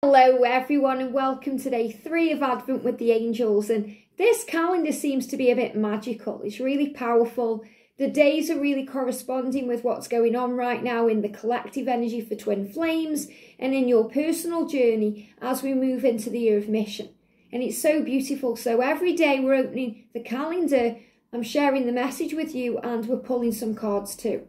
Hello everyone and welcome to day 3 of Advent with the Angels, and this calendar seems to be a bit magical. It's really powerful. The days are really corresponding with what's going on right now in the collective energy for twin flames and in your personal journey as we move into the year of mission. And it's so beautiful. So every day we're opening the calendar, I'm sharing the message with you, and we're pulling some cards too.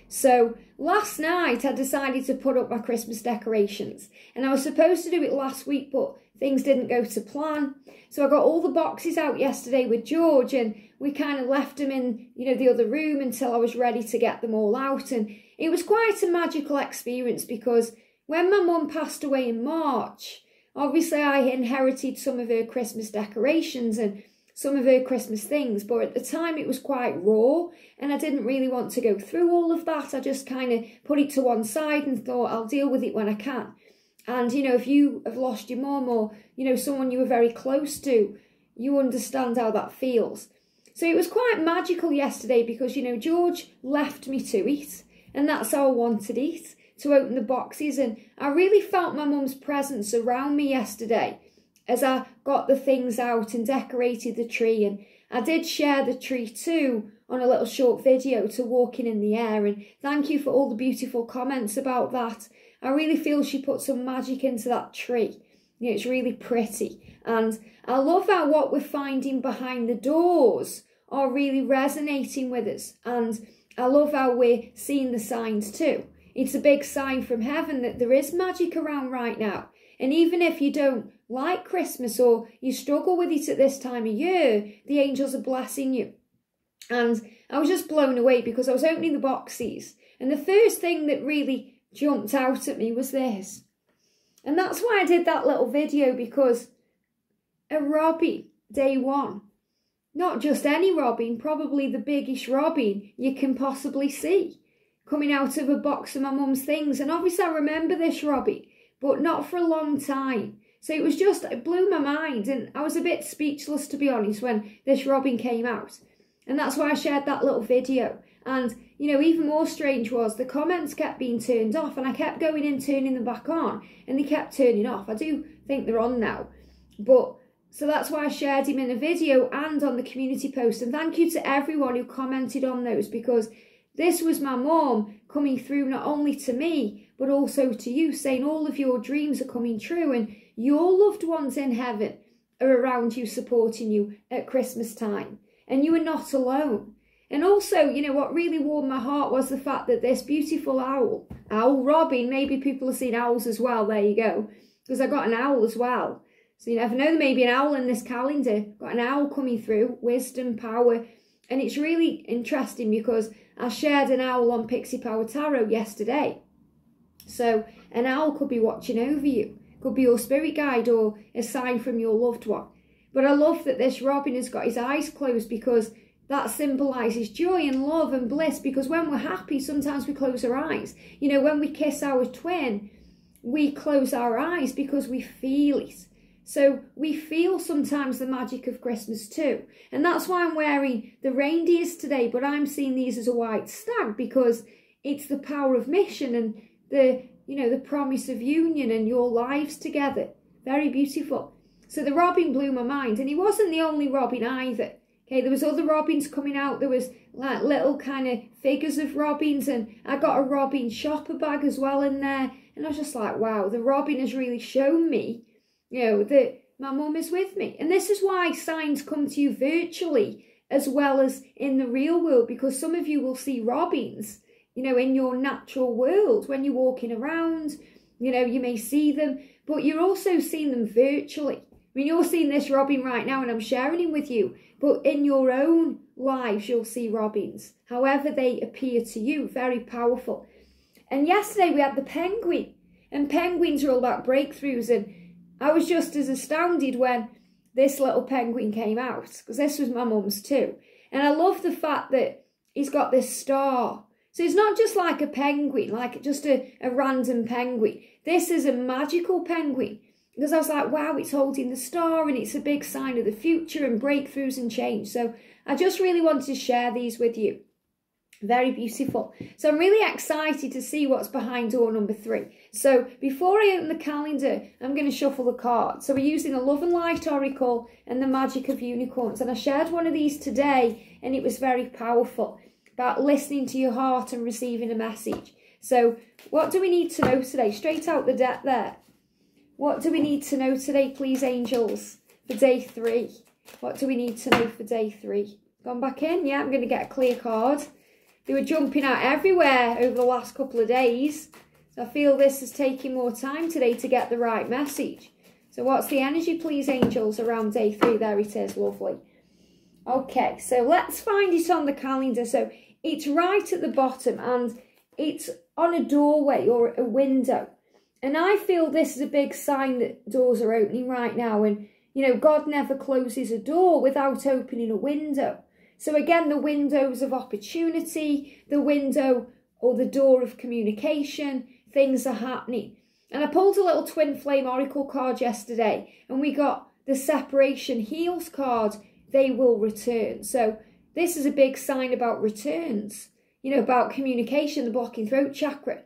So last night I decided to put up my Christmas decorations, and I was supposed to do it last week, but things didn't go to plan. So I got all the boxes out yesterday with George, and we kind of left them in, the other room until I was ready to get them all out. And it was quite a magical experience because when my mum passed away in March, obviously I inherited some of her Christmas decorations and some of her Christmas things, but at the time it was quite raw and I didn't really want to go through all of that. I just kind of put it to one side and thought I'll deal with it when I can. And if you have lost your mum or someone you were very close to, you understand how that feels. So it was quite magical yesterday because George left me to it, and that's how I wanted it, to open the boxes. And I really felt my mum's presence around me yesterday as I got the things out and decorated the tree. And I did share the tree too on a little short video to Walking in the Air, and thank you for all the beautiful comments about that. I really feel she put some magic into that tree. It's really pretty, and I love how what we're finding behind the doors are really resonating with us, and I love how we're seeing the signs too. It's a big sign from heaven that there is magic around right now. And even if you don't like Christmas or you struggle with it at this time of year, the angels are blessing you. And I was just blown away because I was opening the boxes, and the first thing that really jumped out at me was this. And that's why I did that little video, because a robin, day 1, not just any robin, probably the biggest robin you can possibly see, coming out of a box of my mum's things. And obviously I remember this robin, but not for a long time. So it blew my mind, and I was a bit speechless, to be honest, when this robin came out. And that's why I shared that little video. And, even more strange was the comments kept being turned off, and I kept going in, turning them back on, and they kept turning off. I do think they're on now. So that's why I shared him in a video and on the community post. And thank you to everyone who commented on those, because this was my mum coming through not only to me, but also to you, saying all of your dreams are coming true and your loved ones in heaven are around you, supporting you at Christmas time. And you are not alone. And also, what really warmed my heart was the fact that this beautiful owl robin, maybe people have seen owls as well, there you go, because I got an owl as well. So you never know, there may be an owl in this calendar. Got an owl coming through, wisdom, power. And it's really interesting because I shared an owl on Pixie Power Tarot yesterday. So an owl could be watching over you, could be your spirit guide or a sign from your loved one. But I love that this robin has got his eyes closed, because that symbolises joy and love and bliss. Because when we're happy, sometimes we close our eyes. When we kiss our twin, we close our eyes because we feel it. So we feel sometimes the magic of Christmas too. And that's why I'm wearing the reindeers today, but I'm seeing these as a white stag because it's the power of mission and the promise of union and your lives together. Very beautiful. So the robin blew my mind, and he wasn't the only robin either. Okay, there was other robins coming out. There was like little kind of figures of robins, and I got a robin shopper bag as well in there. And I was just like, wow, the robin has really shown me, that my mum is with me. And this is why signs come to you virtually as well as in the real world, because some of you will see robins, in your natural world when you're walking around, you may see them, but you're also seeing them virtually. I mean, you're seeing this robin right now and I'm sharing him with you, but in your own lives, you'll see robins, however they appear to you. Very powerful. And yesterday we had the penguin, and penguins are all about breakthroughs. And I was just as astounded when this little penguin came out, because this was my mum's too. And I love the fact that he's got this star. So it's not just like a penguin, like just a random penguin. This is a magical penguin, because I was like, wow, it's holding the star and it's a big sign of the future and breakthroughs and change. So I just really wanted to share these with you. Very beautiful. So I'm really excited to see what's behind door number 3. So before I open the calendar, I'm going to shuffle the cards. So we're using the Love and Light Oracle and the Magic of Unicorns. And I shared one of these today and it was very powerful about listening to your heart and receiving a message. So what do we need to know today? Straight out the deck there. What do we need to know today, please, angels, for day 3? What do we need to know for day 3? Gone back in? Yeah, I'm going to get a clear card. They were jumping out everywhere over the last couple of days. So I feel this is taking more time today to get the right message. So what's the energy, please, angels, around day 3? There it is, lovely. Okay, so let's find it on the calendar. So it's right at the bottom and it's on a doorway or a window. And I feel this is a big sign that doors are opening right now. And, you know, God never closes a door without opening a window. So again, the windows of opportunity, the window or the door of communication, things are happening. And I pulled a little twin flame oracle card yesterday and we got the separation heals card, they will return. So this is a big sign about returns, you know, about communication, the blocking throat chakra,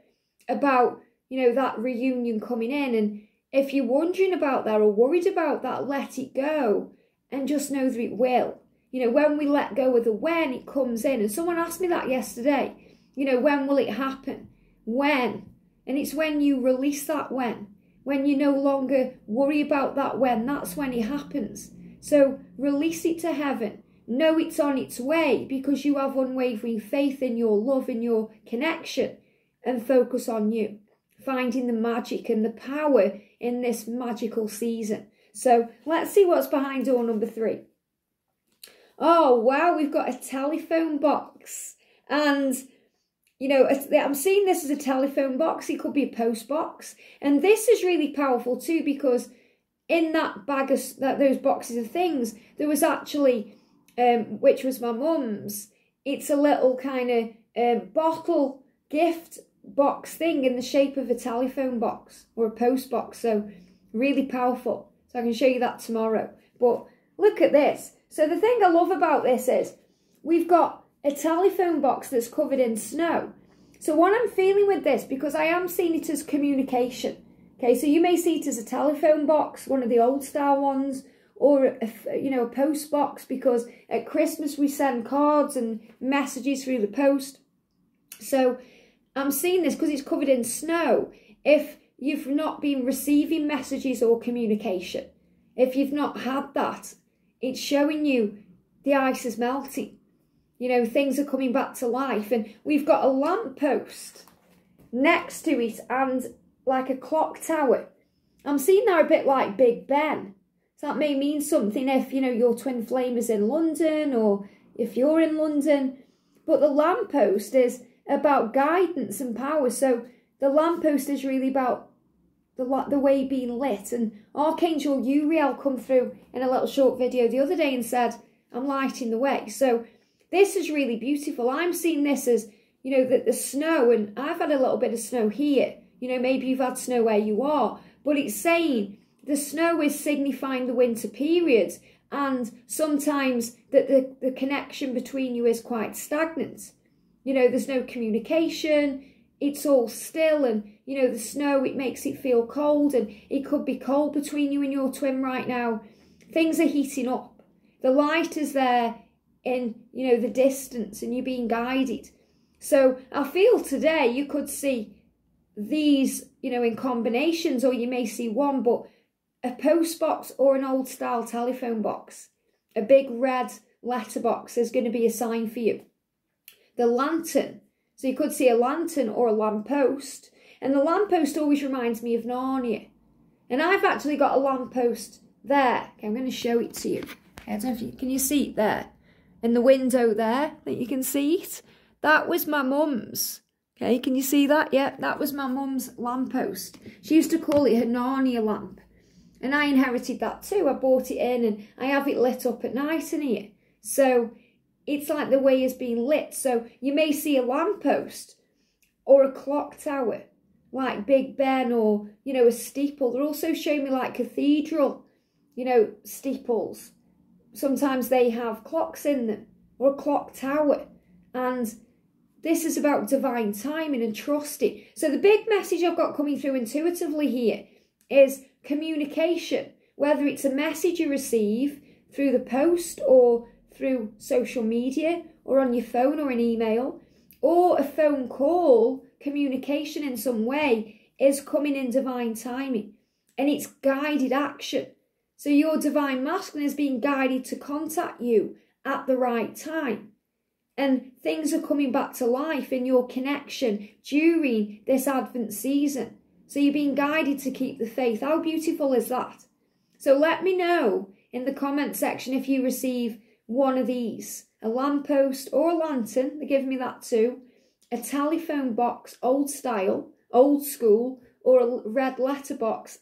about, you know, that reunion coming in. And if you're wondering about that or worried about that, let it go and just know that it will. You know, when we let go of the when, it comes in. And someone asked me that yesterday. You know, when will it happen? When? And it's when you release that when you no longer worry about that when, that's when it happens. So release it to heaven. Know it's on its way because you have unwavering faith in your love and your connection, and focus on you, finding the magic and the power in this magical season. So let's see what's behind door number 3. Oh, wow, we've got a telephone box. And, you know, I'm seeing this as a telephone box. It could be a post box. And this is really powerful too, because in that bag of those boxes of things, there was actually, which was my mum's, it's a little kind of bottle gift box thing in the shape of a telephone box or a post box. So really powerful. So I can show you that tomorrow. But look at this. So the thing I love about this is we've got a telephone box that's covered in snow. So what I'm feeling with this, because I am seeing it as communication. Okay, so you may see it as a telephone box, one of the old style ones, or a post box, because at Christmas we send cards and messages through the post. So I'm seeing this because it's covered in snow. If you've not been receiving messages or communication, if you've not had that, it's showing you the ice is melting. You know, things are coming back to life. And we've got a lamppost next to it and like a clock tower. I'm seeing that a bit like Big Ben. So that may mean something if, you know, your twin flame is in London or if you're in London. But the lamppost is about guidance and power. So the lamppost is really about the way being lit. And Archangel Uriel come through in a little short video the other day and said, I'm lighting the way. So this is really beautiful. I'm seeing this as, you know, the snow, and I've had a little bit of snow here. You know, maybe you've had snow where you are, but it's saying the snow is signifying the winter periods, and sometimes that the connection between you is quite stagnant. You know, there's no communication, it's all still, and, you know, the snow, it makes it feel cold, and it could be cold between you and your twin right now. Things are heating up. The light is there in, you know, the distance, and you're being guided. So I feel today you could see these, you know, in combinations, or you may see one, but a post box or an old style telephone box, a big red letterbox is going to be a sign for you. The lantern. So you could see a lantern or a lamppost. And the lamppost always reminds me of Narnia. And I've actually got a lamppost there. Okay, I'm going to show it to you. Okay, I don't know if you can you see it there? In the window there, that you can see it. That was my mum's. Okay, can you see that? Yeah, that was my mum's lamppost. She used to call it her Narnia lamp. And I inherited that too. I bought it in and I have it lit up at night in here. So it's like the way it's being lit. So you may see a lamppost or a clock tower, like Big Ben, or, you know, a steeple. They're also showing me like cathedral, you know, steeples. Sometimes they have clocks in them, or a clock tower. And This is about divine timing and trusting. So the big message I've got coming through intuitively here is communication, whether it's a message you receive through the post or through social media or on your phone or an email, or a phone call, communication in some way is coming in divine timing, and it's guided action. So your divine masculine is being guided to contact you at the right time. And things are coming back to life in your connection during this Advent season. So you're being guided to keep the faith. How beautiful is that? So let me know in the comment section if you receive one of these. A lamppost or a lantern, they're giving me that too. A telephone box, old style, old school, or a red letterbox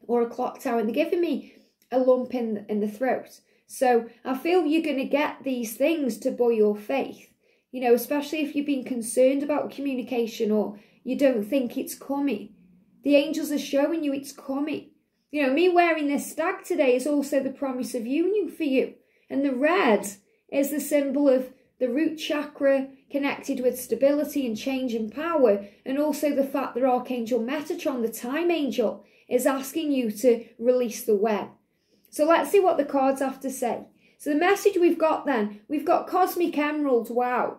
or a clock tower. And they're giving me a lump in the throat. So I feel you're going to get these things to buoy your faith, you know, especially if you've been concerned about communication or you don't think it's coming. The angels are showing you it's coming. You know, me wearing this stag today is also the promise of union for you. And the red is the symbol of the root chakra connected with stability and change and power. And also the fact that Archangel Metatron, the time angel, is asking you to release the web. So let's see what the cards have to say. So the message we've got then, we've got Cosmic Emerald, wow.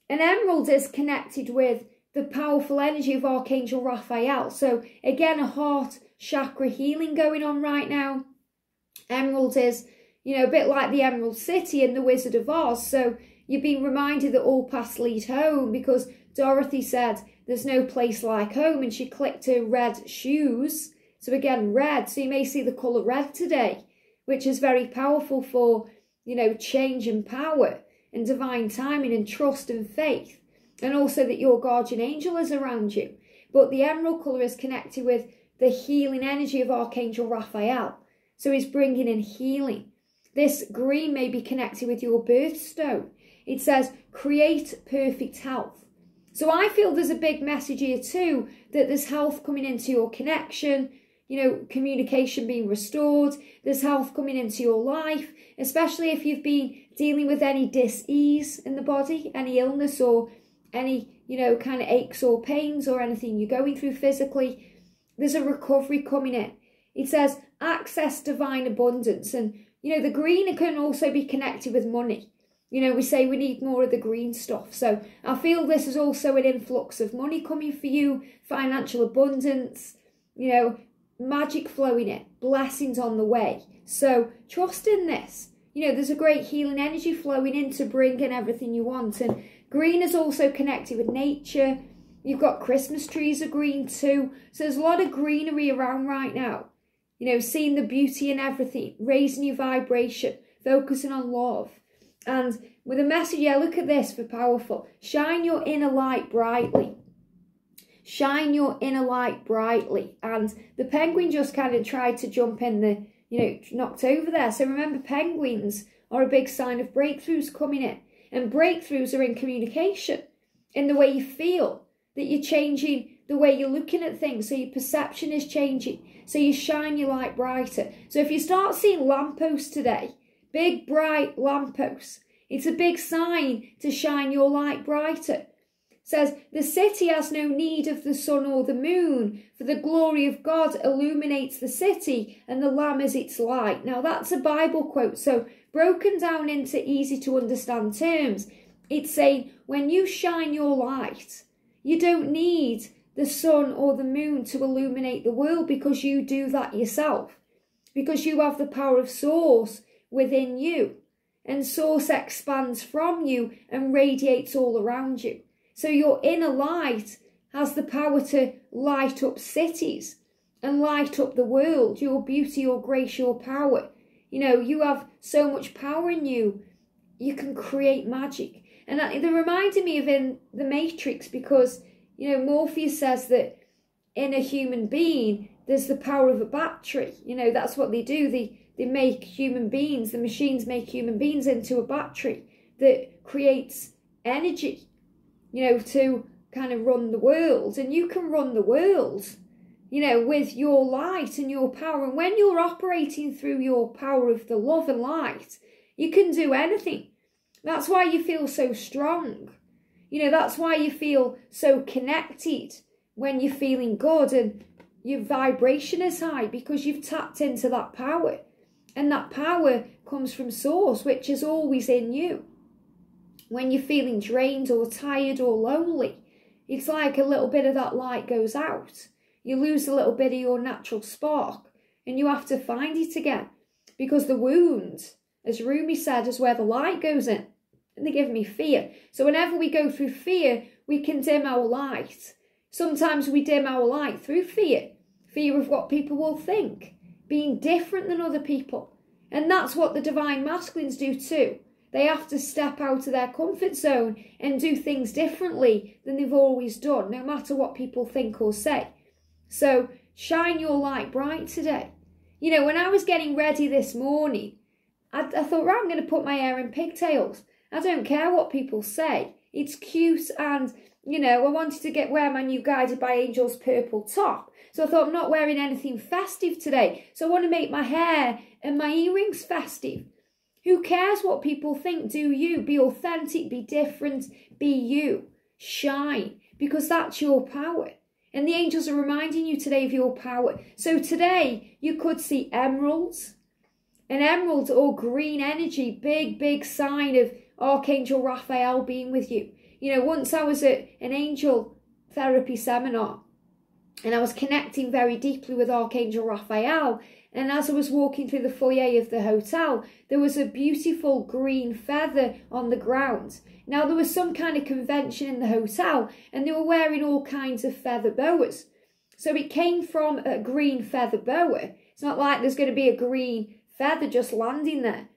An emerald is connected with the powerful energy of Archangel Raphael. So again, a heart chakra healing going on right now. Emerald is, you know, a bit like the Emerald City in The Wizard of Oz. So you've been reminded that all paths lead home, because Dorothy said there's no place like home, and she clicked her red shoes. So again, red. So you may see the colour red today, which is very powerful for, you know, change and power and divine timing and trust and faith. And also that your guardian angel is around you. But the emerald colour is connected with the healing energy of Archangel Raphael. So he's bringing in healing. This green may be connected with your birthstone. It says, create perfect health. So I feel there's a big message here too, that there's health coming into your connection, you know, communication being restored. There's health coming into your life, especially if you've been dealing with any dis-ease in the body, any illness or any, you know, kind of aches or pains or anything you're going through physically. There's a recovery coming in. It says, access divine abundance. And, you know, the green can also be connected with money. You know, we say we need more of the green stuff. So I feel this is also an influx of money coming for you, financial abundance, you know, magic flowing in, blessings on the way. So trust in this. You know, there's a great healing energy flowing in to bring in everything you want. And green is also connected with nature. You've got Christmas trees are green too. So there's a lot of greenery around right now. You know, seeing the beauty in everything, raising your vibration, focusing on love. And with a message, yeah, look at this for powerful. Shine your inner light brightly. Shine your inner light brightly. And the penguin just kind of tried to jump in the, you know, knocked over there. So remember, penguins are a big sign of breakthroughs coming in. And breakthroughs are in communication, in the way you feel, that you're changing the way you're looking at things. So your perception is changing. So you shine your light brighter. So if you start seeing lampposts today, big bright lampposts, it's a big sign to shine your light brighter. It says, the city has no need of the sun or the moon, for the glory of God illuminates the city and the Lamb is its light. Now that's a Bible quote, so broken down into easy to understand terms, it's saying when you shine your light, you don't need the sun or the moon to illuminate the world, because you do that yourself, because you have the power of source within you, and source expands from you and radiates all around you. So your inner light has the power to light up cities and light up the world, your beauty, your grace, your power. You know, you have so much power in you, you can create magic. And they reminded me of in The Matrix, because, you know, Morpheus says that in a human being, there's the power of a battery. You know, that's what they do. They make human beings, the machines make human beings into a battery that creates energy, you know, to kind of run the world. And you can run the world, you know, with your light and your power. And when you're operating through your power of the love and light, you can do anything. That's why you feel so strong. You know, that's why you feel so connected when you're feeling good and your vibration is high, because you've tapped into that power. And that power comes from source, which is always in you. When you're feeling drained or tired or lonely, it's like a little bit of that light goes out. You lose a little bit of your natural spark and you have to find it again. Because the wound, as Rumi said, is where the light goes in. And they give me fear. So whenever we go through fear, we can dim our light. Sometimes we dim our light through fear. Fear of what people will think. Being different than other people. And that's what the divine masculines do too. They have to step out of their comfort zone and do things differently than they've always done, no matter what people think or say. So shine your light bright today. You know, when I was getting ready this morning, I thought, right, I'm going to put my hair in pigtails. I don't care what people say. It's cute, and, you know, I wanted to wear my new Guided by Angels purple top. So I thought, I'm not wearing anything festive today. So I want to make my hair and my earrings festive. Who cares what people think? Do you. Be authentic, be different, be you. Shine, because that's your power. And the angels are reminding you today of your power. So today you could see emeralds. An emerald or green energy, big sign of Archangel Raphael being with you. You know, once I was at an angel therapy seminar and I was connecting very deeply with Archangel Raphael, and as I was walking through the foyer of the hotel, there was a beautiful green feather on the ground. Now, there was some kind of convention in the hotel and they were wearing all kinds of feather boas. So it came from a green feather boa. It's not like there's going to be a green feather just landing there.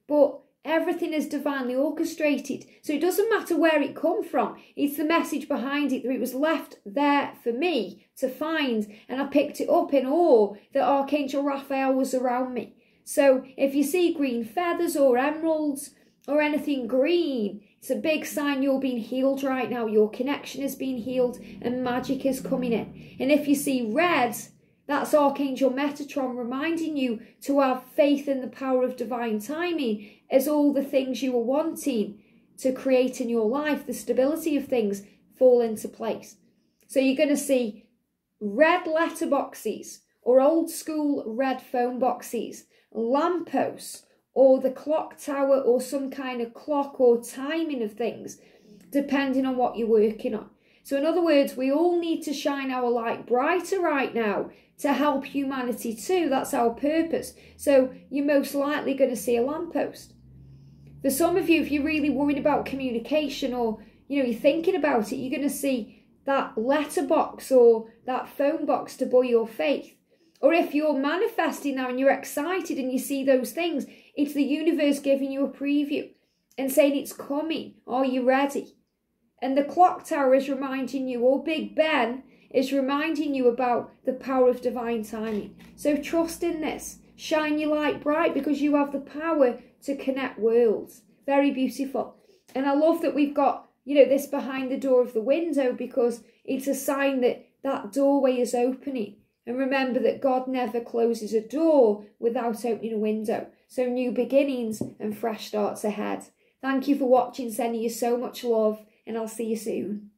But everything is divinely orchestrated. So it doesn't matter where it come from. It's the message behind it, that it was left there for me to find. And I picked it up in awe that Archangel Raphael was around me. So if you see green feathers or emeralds or anything green, it's a big sign you're being healed right now. Your connection is being healed and magic is coming in. And if you see red, that's Archangel Metatron reminding you to have faith in the power of divine timing, as all the things you were wanting to create in your life, the stability of things, fall into place. So you're going to see red letterboxes or old school red phone boxes, lampposts, or the clock tower, or some kind of clock or timing of things, depending on what you're working on. So in other words, we all need to shine our light brighter right now to help humanity too. That's our purpose. So you're most likely going to see a lamppost. For some of you, if you're really worried about communication, or, you know, you're thinking about it, you're going to see that letterbox or that phone box to buoy your faith. Or if you're manifesting now and you're excited and you see those things, it's the universe giving you a preview and saying it's coming. Are you ready? And the clock tower is reminding you, or Big Ben is reminding you about the power of divine timing. So trust in this. Shine your light bright, because you have the power to connect worlds. Very beautiful. And I love that we've got, you know, this behind the door of the window, because it's a sign that that doorway is opening. And remember that God never closes a door without opening a window. So new beginnings and fresh starts ahead. Thank you for watching. Sending you so much love, and I'll see you soon.